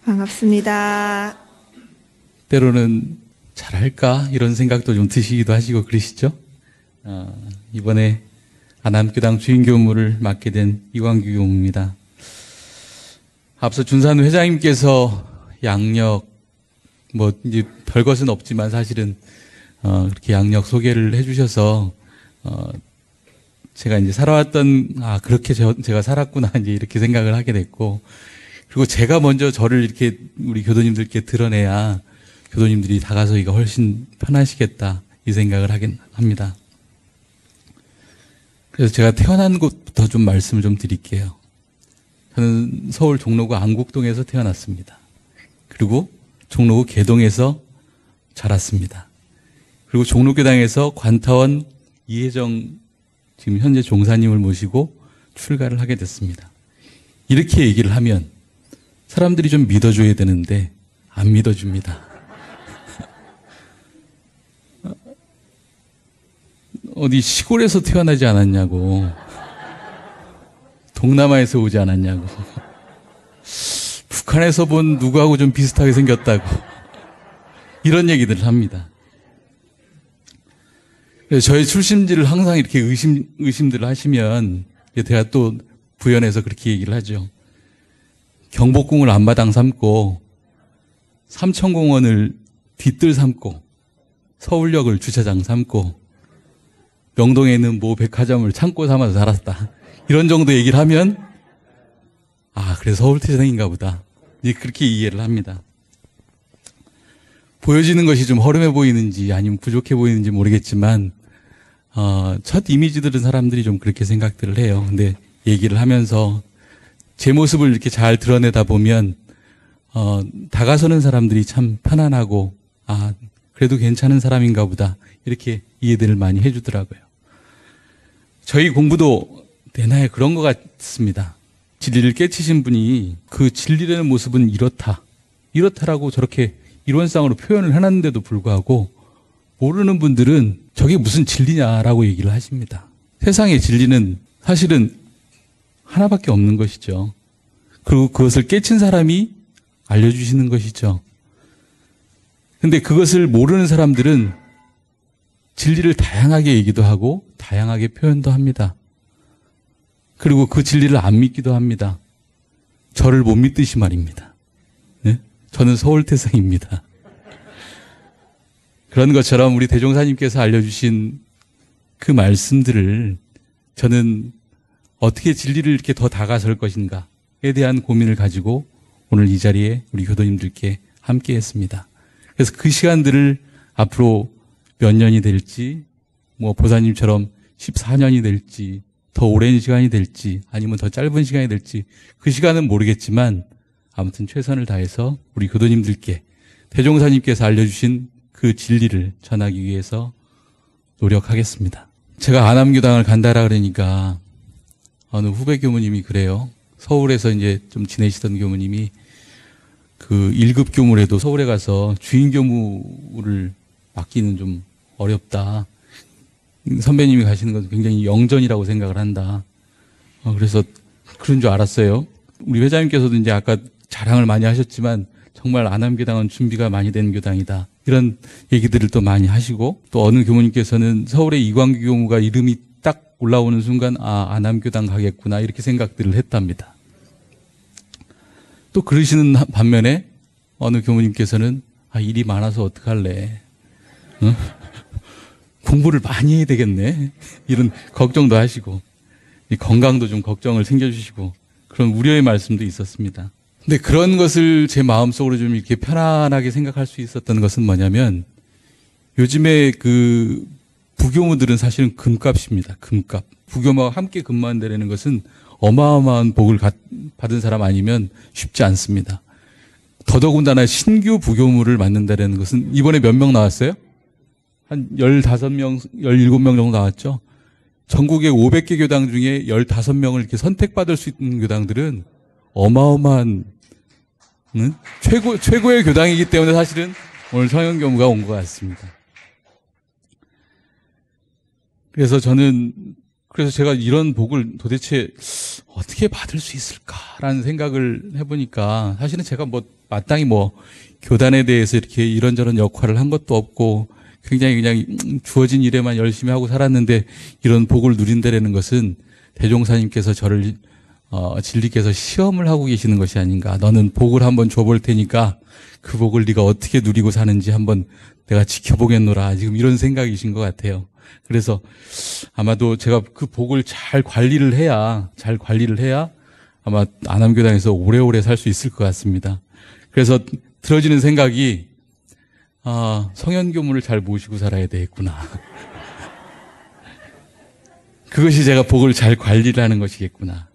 반갑습니다. 때로는 잘할까 이런 생각도 좀 드시기도 하시고 그러시죠? 이번에 아남교당 주인교무를 맡게 된 이광규 교무입니다. 앞서 준산 회장님께서 양력 이제 별것은 없지만 사실은 그렇게 양력 소개를 해주셔서 제가 이제 살아왔던 그렇게 제가 살았구나 이제 이렇게 생각을 하게 됐고, 그리고 제가 먼저 저를 이렇게 우리 교도님들께 드러내야 교도님들이 다가서기가 훨씬 편하시겠다 이 생각을 하긴 합니다. 그래서 제가 태어난 곳부터 좀 말씀을 좀 드릴게요. 저는 서울 종로구 안국동에서 태어났습니다. 그리고 종로구 개동에서 자랐습니다. 그리고 종로교당에서 관타원 이혜정 지금 현재 종사님을 모시고 출가를 하게 됐습니다. 이렇게 얘기를 하면 사람들이 좀 믿어줘야 되는데 안 믿어줍니다. 어디 시골에서 태어나지 않았냐고, 동남아에서 오지 않았냐고, 북한에서 본 누구하고 좀 비슷하게 생겼다고 이런 얘기들을 합니다. 그래서 저의 출신지를 항상 이렇게 의심들을 하시면 제가 또 부연해서 그렇게 얘기를 하죠. 경복궁을 앞마당 삼고 삼천공원을 뒤뜰 삼고 서울역을 주차장 삼고 명동에 있는 모 백화점을 창고 삼아서 살았다, 이런 정도 얘기를 하면 그래서 서울태생인가 보다 이제 그렇게 이해를 합니다. 보여지는 것이 좀 허름해 보이는지 아니면 부족해 보이는지 모르겠지만 첫 이미지 들은 사람들이 좀 그렇게 생각들을 해요. 근데 얘기를 하면서 제 모습을 이렇게 잘 드러내다 보면 다가서는 사람들이 참 편안하고 그래도 괜찮은 사람인가 보다 이렇게 이해들을 많이 해주더라고요. 저희 공부도 대나에 그런 것 같습니다. 진리를 깨치신 분이 그 진리라는 모습은 이렇다라고 저렇게 이론상으로 표현을 해놨는데도 불구하고 모르는 분들은 저게 무슨 진리냐라고 얘기를 하십니다. 세상의 진리는 사실은 하나밖에 없는 것이죠. 그리고 그것을 깨친 사람이 알려주시는 것이죠. 근데 그것을 모르는 사람들은 진리를 다양하게 얘기도 하고 다양하게 표현도 합니다. 그리고 그 진리를 안 믿기도 합니다. 저를 못 믿듯이 말입니다. 네? 저는 서울태생입니다. 그런 것처럼 우리 대종사님께서 알려주신 그 말씀들을 저는 어떻게 진리를 이렇게 더 다가설 것인가에 대한 고민을 가지고 오늘 이 자리에 우리 교도님들께 함께 했습니다. 그래서 그 시간들을 앞으로 몇 년이 될지, 보사님처럼 14년이 될지, 더 오랜 시간이 될지, 아니면 더 짧은 시간이 될지, 그 시간은 모르겠지만, 아무튼 최선을 다해서 우리 교도님들께 대종사님께서 알려주신 그 진리를 전하기 위해서 노력하겠습니다. 제가 아남교당을 간다라 그러니까, 어느 후배 교무님이 그래요. 서울에서 이제 좀 지내시던 교무님이 그 1급 교무를 해도 서울에 가서 주인 교무를 맡기는 좀 어렵다. 선배님이 가시는 건 굉장히 영전이라고 생각을 한다. 그래서 그런 줄 알았어요. 우리 회장님께서도 이제 아까 자랑을 많이 하셨지만 정말 아남교당은 준비가 많이 된 교당이다, 이런 얘기들을 또 많이 하시고, 또 어느 교무님께서는 서울의 이광규 교무가 이름이 딱 올라오는 순간 아남교당 가겠구나 이렇게 생각들을 했답니다. 또 그러시는 반면에 어느 교무님께서는 일이 많아서 어떡할래, 응? 공부를 많이 해야 되겠네, 이런 걱정도 하시고, 건강도 좀 걱정을 챙겨주시고 그런 우려의 말씀도 있었습니다. 근데 그런 것을 제 마음속으로 좀 이렇게 편안하게 생각할 수 있었던 것은 뭐냐면, 요즘에 그 부교무들은 사실은 금값입니다. 금값. 부교무와 함께 근무한다는 것은 어마어마한 복을 받은 사람 아니면 쉽지 않습니다. 더더군다나 신규 부교무를 맡는다는 것은 이번에 몇 명 나왔어요? 한 15명, 17명 정도 나왔죠? 전국의 500개 교당 중에 15명을 이렇게 선택받을 수 있는 교당들은 어마어마한 최고의 교당이기 때문에 사실은 오늘 성현교무가 온 것 같습니다. 그래서 제가 이런 복을 도대체 어떻게 받을 수 있을까라는 생각을 해보니까 사실은 제가 마땅히 교단에 대해서 이렇게 이런저런 역할을 한 것도 없고 굉장히 그냥 주어진 일에만 열심히 하고 살았는데 이런 복을 누린다라는 것은 대종사님께서 저를 진리께서 시험을 하고 계시는 것이 아닌가. 너는 복을 한번 줘볼 테니까 그 복을 네가 어떻게 누리고 사는지 한번 내가 지켜보겠노라. 지금 이런 생각이신 것 같아요. 그래서 아마도 제가 그 복을 잘 관리를 해야 아마 안암교당에서 오래오래 살 수 있을 것 같습니다. 그래서 들어지는 생각이 성현교무를 잘 모시고 살아야 되겠구나. 그것이 제가 복을 잘 관리를 하는 것이겠구나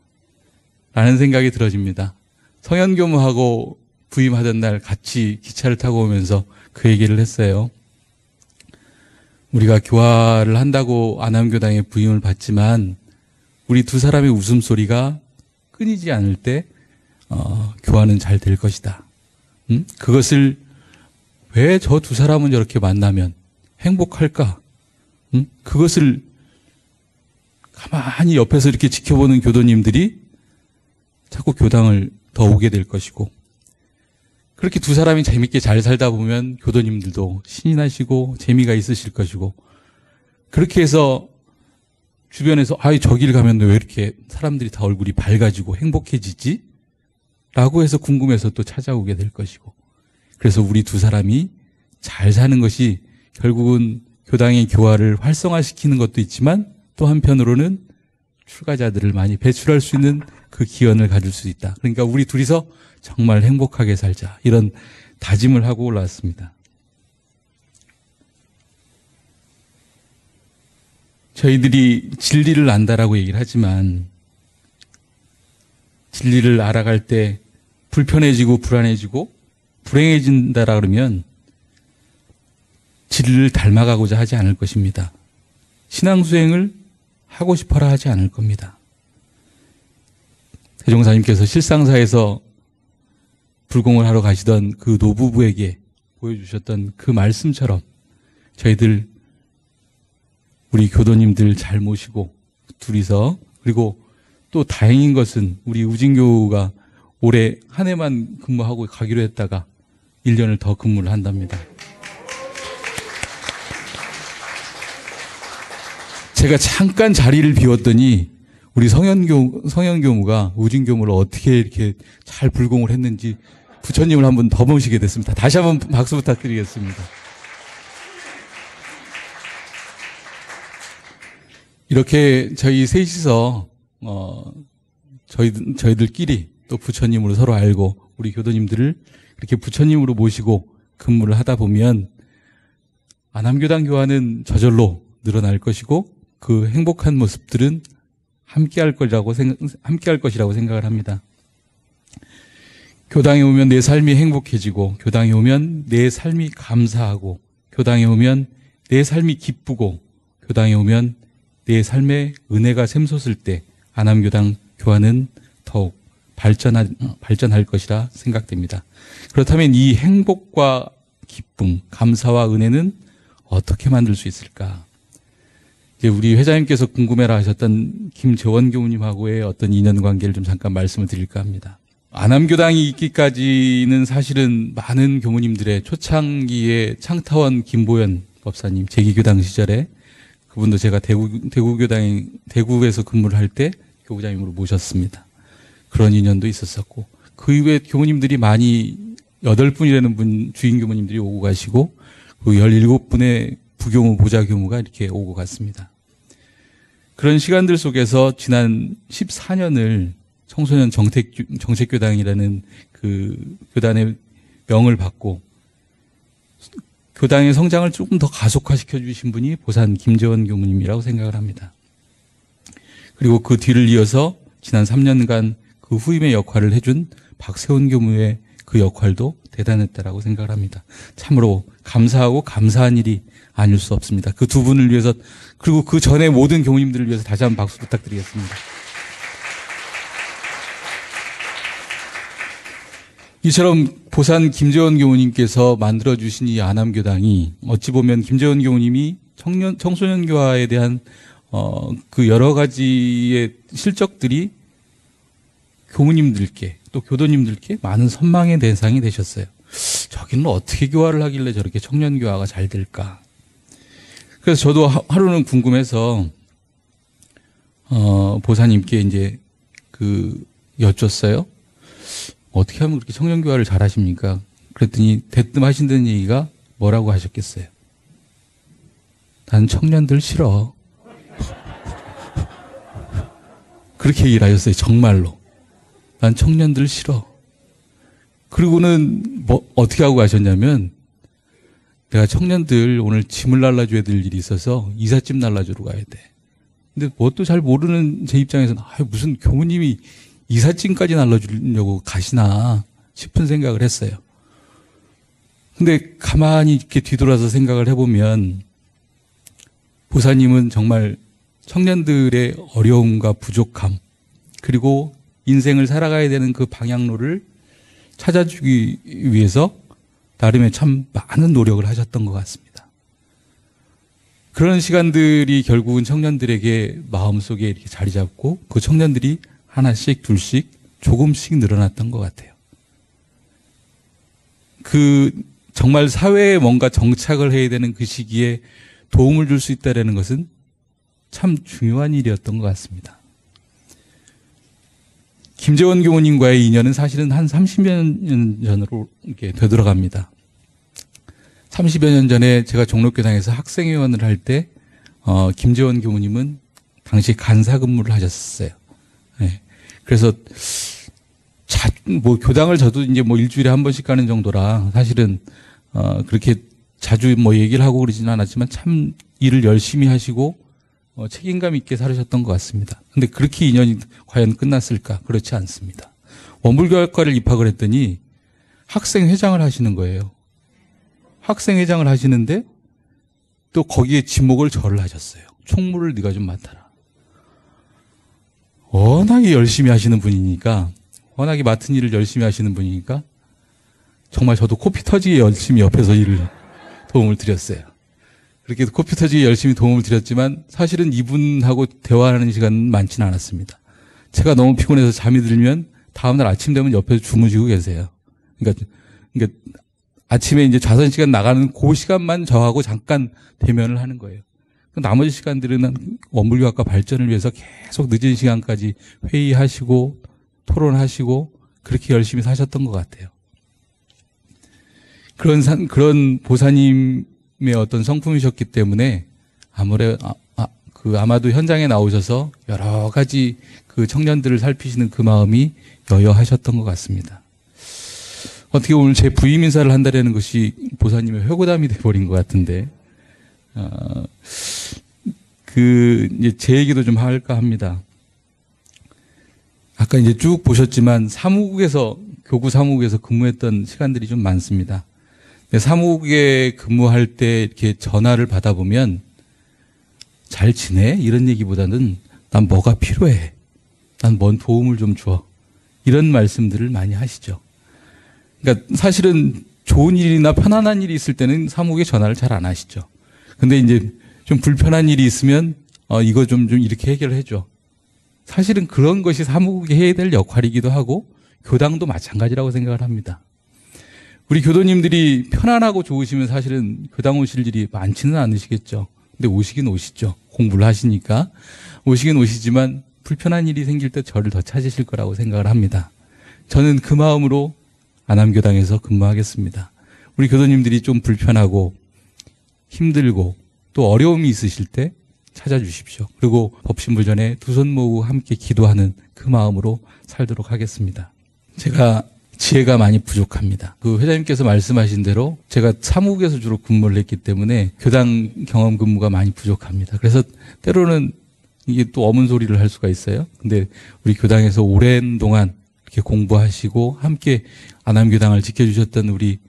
라는 생각이 들어집니다. 성현교무하고 부임하던 날 같이 기차를 타고 오면서 그 얘기를 했어요. 우리가 교화를 한다고 안암교당에 부임을 받지만 우리 두 사람의 웃음소리가 끊이지 않을 때 교화는 잘 될 것이다. 그것을 왜 저 두 사람은 저렇게 만나면 행복할까? 그것을 가만히 옆에서 이렇게 지켜보는 교도님들이 자꾸 교당을 더 오게 될 것이고, 그렇게 두 사람이 재밌게 잘 살다 보면 교도님들도 신이 나시고 재미가 있으실 것이고, 그렇게 해서 주변에서 저 길 가면 왜 이렇게 사람들이 다 얼굴이 밝아지고 행복해지지? 라고 해서 궁금해서 또 찾아오게 될 것이고, 그래서 우리 두 사람이 잘 사는 것이 결국은 교당의 교화를 활성화시키는 것도 있지만 또 한편으로는 출가자들을 많이 배출할 수 있는 그 기원을 가질 수 있다. 그러니까 우리 둘이서 정말 행복하게 살자. 이런 다짐을 하고 올라왔습니다. 저희들이 진리를 안다라고 얘기를 하지만 진리를 알아갈 때 불편해지고 불안해지고 불행해진다라 그러면 진리를 닮아가고자 하지 않을 것입니다. 신앙수행을 하고 싶어라 하지 않을 겁니다. 대종사님께서 실상사에서 불공을 하러 가시던 그 노부부에게 보여주셨던 그 말씀처럼 저희들 우리 교도님들 잘 모시고 둘이서, 그리고 또 다행인 것은 우리 우진교가 올해 한 해만 근무하고 가기로 했다가 1년을 더 근무를 한답니다. 제가 잠깐 자리를 비웠더니 우리 성현교무가 우진교무를 어떻게 이렇게 잘 불공을 했는지 부처님을 한 번 더 모시게 됐습니다. 다시 한번 박수 부탁드리겠습니다. 이렇게 저희 셋이서 저희들끼리 또 부처님으로 서로 알고 우리 교도님들을 이렇게 부처님으로 모시고 근무를 하다 보면 안암교당 교화는 저절로 늘어날 것이고 그 행복한 모습들은 함께할 것이라고 생각을 합니다. 교당에 오면 내 삶이 행복해지고, 교당에 오면 내 삶이 감사하고, 교당에 오면 내 삶이 기쁘고, 교당에 오면 내 삶에 은혜가 샘솟을 때 안암교당 교화는 더욱 발전할 것이라 생각됩니다. 그렇다면 이 행복과 기쁨, 감사와 은혜는 어떻게 만들 수 있을까? 이제 우리 회장님께서 궁금해라 하셨던 김재원 교우님하고의 어떤 인연관계를 좀 잠깐 말씀을 드릴까 합니다. 안암교당이 있기까지는 사실은 많은 교무님들의 초창기에 창타원 김보연 법사님, 제기교당 시절에 그분도 제가 대구에서 근무를 할 때 교구장님으로 모셨습니다. 그런 인연도 있었었고, 그 이후에 교무님들이 많이 8분이라는 주인 교무님들이 오고 가시고, 그 17분의 부교무 보좌교무가 이렇게 오고 갔습니다. 그런 시간들 속에서 지난 14년을 청소년 정책교당이라는 그 교단의 명을 받고 교당의 성장을 조금 더 가속화시켜 주신 분이 보산 김재원 교무님이라고 생각을 합니다. 그리고 그 뒤를 이어서 지난 3년간 그 후임의 역할을 해준 박세훈 교무의 그 역할도 대단했다라고 생각을 합니다. 참으로 감사하고 감사한 일이 아닐 수 없습니다. 그 두 분을 위해서, 그리고 그 전에 모든 교무님들을 위해서 다시 한번 박수 부탁드리겠습니다. 이처럼 보산 김재원 교우님께서 만들어주신 이 안암교당이 어찌 보면 김재원 교우님이 청소년 교화에 대한 그 여러 가지의 실적들이 교무님들께 또 교도님들께 많은 선망의 대상이 되셨어요. 저기는 어떻게 교화를 하길래 저렇게 청년 교화가 잘 될까? 그래서 저도 하루는 궁금해서 보사님께 이제 여쭸어요. 어떻게 하면 그렇게 청년 교화를 잘 하십니까? 그랬더니 대뜸 하신다는 얘기가 뭐라고 하셨겠어요? 난 청년들 싫어. 그렇게 얘기를 하셨어요. 정말로. 난 청년들 싫어. 그리고는 어떻게 하고 가셨냐면, 내가 청년들 오늘 짐을 날라줘야 될 일이 있어서 이삿짐 날라주러 가야 돼. 근데 뭣도 잘 모르는 제 입장에서는 무슨 교무님이 이삿짐까지 날라주려고 가시나 싶은 생각을 했어요. 근데 가만히 이렇게 뒤돌아서 생각을 해보면 보사님은 정말 청년들의 어려움과 부족함, 그리고 인생을 살아가야 되는 그 방향로를 찾아주기 위해서 나름의 참 많은 노력을 하셨던 것 같습니다. 그런 시간들이 결국은 청년들에게 마음속에 이렇게 자리 잡고 그 청년들이 하나씩 둘씩 조금씩 늘어났던 것 같아요. 정말 사회에 뭔가 정착을 해야 되는 그 시기에 도움을 줄 수 있다는 것은 참 중요한 일이었던 것 같습니다. 김재원 교무님과의 인연은 사실은 한 30여 년 전으로 이렇게 되돌아갑니다. 30여 년 전에 제가 종로교당에서 학생회원을 할 때, 김재원 교무님은 당시 간사 근무를 하셨어요. 네. 그래서, 교당을 저도 이제 일주일에 한 번씩 가는 정도라 사실은, 그렇게 자주 얘기를 하고 그러지는 않았지만 참 일을 열심히 하시고, 책임감 있게 살으셨던 것 같습니다. 근데 그렇게 인연이 과연 끝났을까? 그렇지 않습니다. 원불교학과를 입학을 했더니 학생회장을 하시는 거예요. 학생회장을 하시는데 또 거기에 지목을 저를 하셨어요. 총무를 네가 좀 맡아라. 워낙에 열심히 하시는 분이니까, 워낙에 맡은 일을 열심히 하시는 분이니까 정말 저도 코피 터지게 열심히 옆에서 도움을 드렸어요. 그렇게 코피 터지게 열심히 도움을 드렸지만 사실은 이분하고 대화하는 시간은 많지는 않았습니다. 제가 너무 피곤해서 잠이 들면 다음날 아침 되면 옆에서 주무시고 계세요. 그러니까 아침에 이제 자선 시간 나가는 그 시간만 저하고 잠깐 대면을 하는 거예요. 나머지 시간들은 원불교학과 발전을 위해서 계속 늦은 시간까지 회의하시고 토론하시고 그렇게 열심히 사셨던 것 같아요. 그런 보사님의 어떤 성품이셨기 때문에 아마도 현장에 나오셔서 여러 가지 그 청년들을 살피시는 그 마음이 여여하셨던 것 같습니다. 어떻게 오늘 제 부임 인사를 한다라는 것이 보사님의 회고담이 돼버린 것 같은데, 이제 제 얘기도 좀 할까 합니다. 아까 이제 쭉 보셨지만 교구 사무국에서 근무했던 시간들이 좀 많습니다. 사무국에 근무할 때 이렇게 전화를 받아보면 잘 지내? 이런 얘기보다는 난 뭐가 필요해? 난 뭔 도움을 좀 줘? 이런 말씀들을 많이 하시죠. 그러니까 사실은 좋은 일이나 편안한 일이 있을 때는 사무국에 전화를 잘 안 하시죠. 근데 이제 좀 불편한 일이 있으면 이거 좀 이렇게 해결해 줘. 사실은 그런 것이 사무국이 해야 될 역할이기도 하고 교당도 마찬가지라고 생각을 합니다. 우리 교도님들이 편안하고 좋으시면 사실은 교당 오실 일이 많지는 않으시겠죠. 근데 오시긴 오시죠. 공부를 하시니까. 오시긴 오시지만 불편한 일이 생길 때 저를 더 찾으실 거라고 생각을 합니다. 저는 그 마음으로 안암교당에서 근무하겠습니다. 우리 교도님들이 좀 불편하고 힘들고 또 어려움이 있으실 때 찾아주십시오. 그리고 법신불전에 두 손 모으고 함께 기도하는 그 마음으로 살도록 하겠습니다. 제가 지혜가 많이 부족합니다. 그 회장님께서 말씀하신 대로 제가 사무국에서 주로 근무를 했기 때문에 교당 경험 근무가 많이 부족합니다. 그래서 때로는 이게 또 어문 소리를 할 수가 있어요. 근데 우리 교당에서 오랜 동안 이렇게 공부하시고 함께 안암교당을 지켜주셨던 우리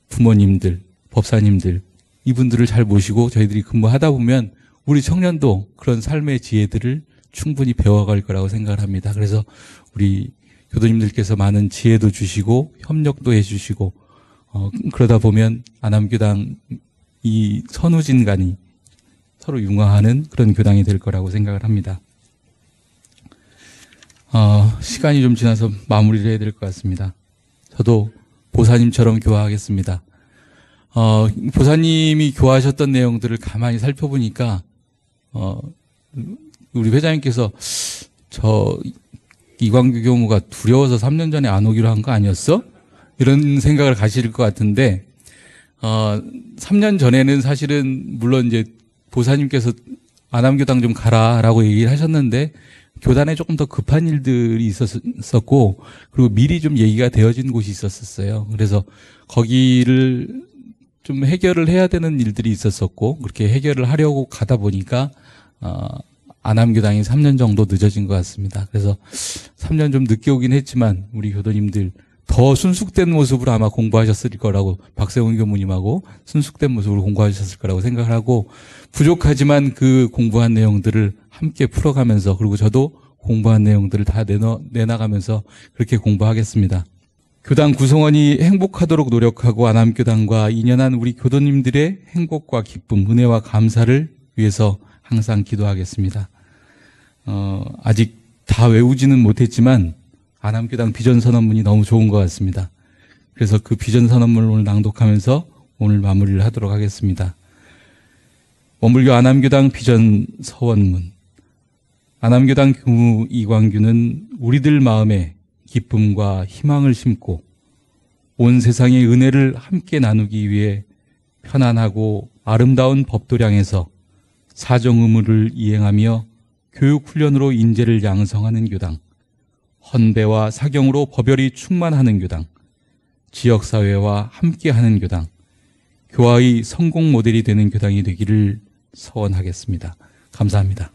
부모님들, 법사님들, 이분들을 잘 모시고 저희들이 근무하다 보면 우리 청년도 그런 삶의 지혜들을 충분히 배워갈 거라고 생각을 합니다. 그래서 우리 교도님들께서 많은 지혜도 주시고 협력도 해주시고 그러다 보면 안암교당 이 선후진간이 서로 융화하는 그런 교당이 될 거라고 생각을 합니다. 시간이 좀 지나서 마무리를 해야 될 것 같습니다. 저도 보사님처럼 교화하겠습니다. 보사님이 교화하셨던 내용들을 가만히 살펴보니까, 우리 회장님께서 이광규 교무가 두려워서 3년 전에 안 오기로 한 거 아니었어? 이런 생각을 가실 것 같은데, 3년 전에는 사실은 물론 이제 보사님께서 아남교당 좀 가라라고 얘기를 하셨는데, 교단에 조금 더 급한 일들이 있었고, 그리고 미리 좀 얘기가 되어진 곳이 있었어요. 그래서 거기를 좀 해결을 해야 되는 일들이 있었었고, 그렇게 해결을 하려고 가다 보니까, 아남교당이 3년 정도 늦어진 것 같습니다. 그래서 3년 좀 늦게 오긴 했지만, 우리 교도님들 더 순숙된 모습으로 아마 공부하셨을 거라고, 박세훈 교무님하고 순숙된 모습으로 공부하셨을 거라고 생각을 하고, 부족하지만 그 공부한 내용들을 함께 풀어가면서, 그리고 저도 공부한 내용들을 다 내나가면서 그렇게 공부하겠습니다. 교당 구성원이 행복하도록 노력하고 아남교당과 인연한 우리 교도님들의 행복과 기쁨, 은혜와 감사를 위해서 항상 기도하겠습니다. 아직 다 외우지는 못했지만 아남교당 비전선언문이 너무 좋은 것 같습니다. 그래서 그 비전선언문을 오늘 낭독하면서 오늘 마무리를 하도록 하겠습니다. 원불교 아남교당 비전서원문. 아남교당 교무 이광규는 우리들 마음에 기쁨과 희망을 심고 온 세상의 은혜를 함께 나누기 위해 편안하고 아름다운 법도량에서 사정 의무를 이행하며 교육훈련으로 인재를 양성하는 교당, 헌배와 사경으로 법열이 충만하는 교당, 지역사회와 함께하는 교당, 교화의 성공 모델이 되는 교당이 되기를 서원하겠습니다. 감사합니다.